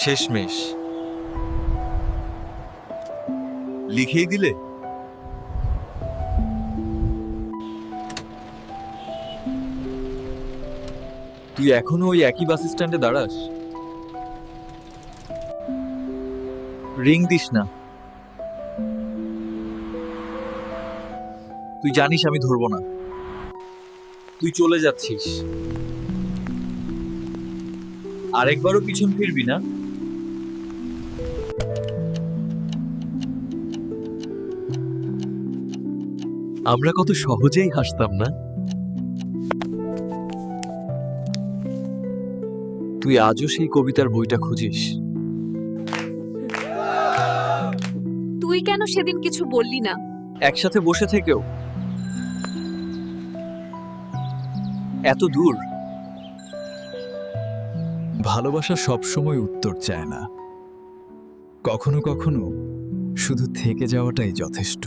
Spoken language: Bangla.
শেষমেশ লিখেই দিলে। তুই এখনো ওই একই বাস স্ট্যান্ডে দাঁড়াস? রিং দিস না। তুই জানিস আমি ধরবো না। তুই চলে যাচ্ছিস, আরেকবারও পিছন ফিরবি না। আমরা কত সহজেই হাসতাম না? তুই আজও সেই কবিতার বইটা খুঁজিস। তুই কেন সেদিন কিছু বললি না? একসাথে বসে থেকেও এত দূর। ভালোবাসা সবসময় উত্তর চায় না, কখনো কখনো শুধু থেকে যাওয়াটাই যথেষ্ট।